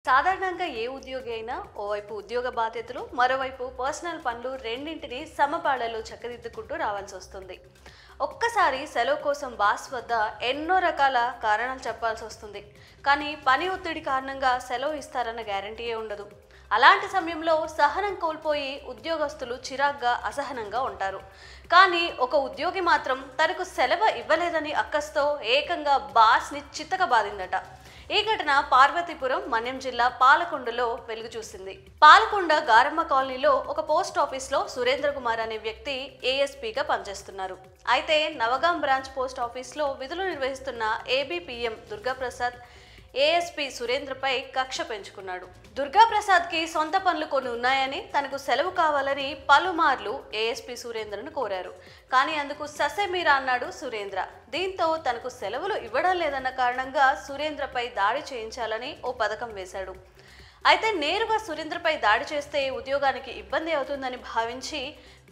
సాధారణంగా ఏ ఉద్యోగి అయినా ఓవైపు ఉద్యోగ బాధ్యతలు మరోవైపు పర్సనల్ పనులు రెండింటిని సమపాళ్లలో చక్కదిద్దుకుంటూ రావాల్సి వస్తుంది. ఒక్కసారి సెలవు కోసం బాస్ వద్ద ఎన్నో రకాల కారణాలు చెప్పాల్సి వస్తుంది. కానీ పని ఒత్తిడి కారణంగా సెలవు ఇస్తారన్న గ్యారంటీయే ఉండదు. అలాంటి సమయంలో సహనం కోల్పోయి ఉద్యోగస్తులు చిరాగ్గా అసహనంగా ఉంటారు. కానీ ఒక ఉద్యోగి మాత్రం తనకు సెలవు ఇవ్వలేదని అక్కస్తో ఏకంగా బాస్ని చిత్తక బాధిందట. ఈ ఘటన పార్వతీపురం మన్యం జిల్లా పాలకొండలో వెలుగు చూసింది. పాలకొండ గారమ్మ కాలనీలో ఒక పోస్ట్ ఆఫీస్లో సురేంద్ర కుమార్ అనే వ్యక్తి ఏఎస్పీగా పనిచేస్తున్నారు. అయితే నవగాం బ్రాంచ్ పోస్ట్ ఆఫీస్లో విధులు నిర్వహిస్తున్న ఏబీపీఎం దుర్గాప్రసాద్ ఏఎస్పీ సురేంద్రపై కక్ష పెంచుకున్నాడు. దుర్గాప్రసాద్కి సొంత పనులు కొన్ని ఉన్నాయని తనకు సెలవు కావాలని పలుమార్లు ఏఎస్పీ సురేంద్రను కోరారు. కానీ అందుకు ససేమీరా అన్నాడు సురేంద్ర. దీంతో తనకు సెలవులు ఇవ్వడం లేదన్న కారణంగా సురేంద్రపై దాడి చేయించాలని ఓ పథకం వేశాడు. అయితే నేరుగా సురేంద్రపై దాడి చేస్తే ఉద్యోగానికి ఇబ్బంది అవుతుందని భావించి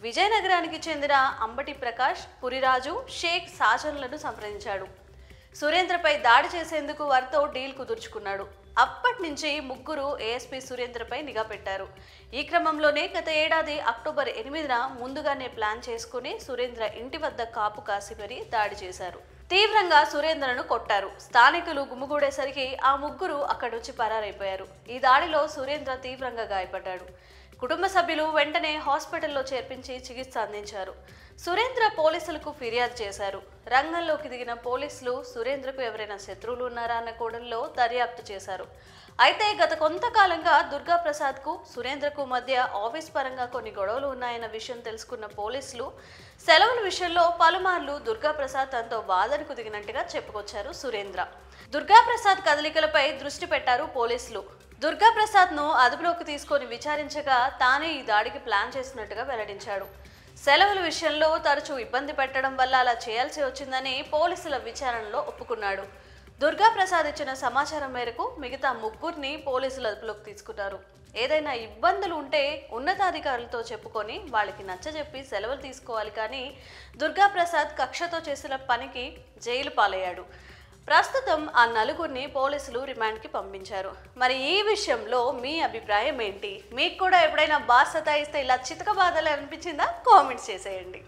విజయనగరానికి చెందిన అంబటి ప్రకాష్, పురిరాజు, షేక్ సాజన్లను సంప్రదించాడు. సురేంద్రపై దాడి చేసేందుకు వారితో డీల్ కుదుర్చుకున్నాడు. అప్పటి నుంచి ముగ్గురు ఏఎస్పీ సురేంద్రపై నిఘా పెట్టారు. ఈ క్రమంలోనే గత ఏడాది అక్టోబర్ 8న ముందుగానే ప్లాన్ చేసుకుని సురేంద్ర ఇంటి వద్ద కాపు కాసి మరీ దాడి చేశారు. తీవ్రంగా సురేంద్రను కొట్టారు. స్థానికులు గుమిగూడేసరికి ఆ ముగ్గురు అక్కడి నుంచి పరారైపోయారు. ఈ దాడిలో సురేంద్ర తీవ్రంగా గాయపడ్డాడు. కుటుంబ సభ్యులు వెంటనే హాస్పిటల్లో చేర్పించి చికిత్స అందించారు. సురేంద్ర పోలీసులకు ఫిర్యాదు చేశారు. రంగంలోకి దిగిన పోలీసులు సురేంద్రకు ఎవరైనా శత్రువులు ఉన్నారా అన్న కోణంలో దర్యాప్తు చేశారు. అయితే గత కొంతకాలంగా దుర్గాప్రసాద్కు సురేంద్రకు మధ్య ఆఫీస్ పరంగా కొన్ని గొడవలు ఉన్నాయన్న విషయం తెలుసుకున్న పోలీసులు సెలవుల విషయంలో పలుమార్లు దుర్గాప్రసాద్ తనతో వాదనకు దిగినట్టుగా చెప్పుకొచ్చారు సురేంద్ర. దుర్గాప్రసాద్ కదలికలపై దృష్టి పెట్టారు పోలీసులు. దుర్గాప్రసాద్ను అదుపులోకి తీసుకొని విచారించగా తానే ఈ దాడికి ప్లాన్ చేసినట్టుగా వెల్లడించాడు. సెలవుల విషయంలో తరచూ ఇబ్బంది పెట్టడం వల్ల అలా చేయాల్సి వచ్చిందని పోలీసుల విచారణలో ఒప్పుకున్నాడు. దుర్గాప్రసాద్ ఇచ్చిన సమాచారం మేరకు మిగతా ముగ్గురిని పోలీసులు అదుపులోకి తీసుకున్నారు. ఏదైనా ఇబ్బందులు ఉంటే ఉన్నతాధికారులతో చెప్పుకొని వాళ్ళకి నచ్చజెప్పి సెలవులు తీసుకోవాలి. కానీ దుర్గాప్రసాద్ కక్షతో చేసిన పనికి జైలు పాలయ్యాడు. ప్రస్తుతం ఆ నలుగురిని పోలీసులు రిమాండ్కి పంపించారు. మరి ఈ విషయంలో మీ అభిప్రాయం ఏంటి? మీకు కూడా ఎప్పుడైనా బాస్ సతాయిస్తే ఇలా చితకబాదాలి అనిపించిందా? కామెంట్స్ చేసేయండి.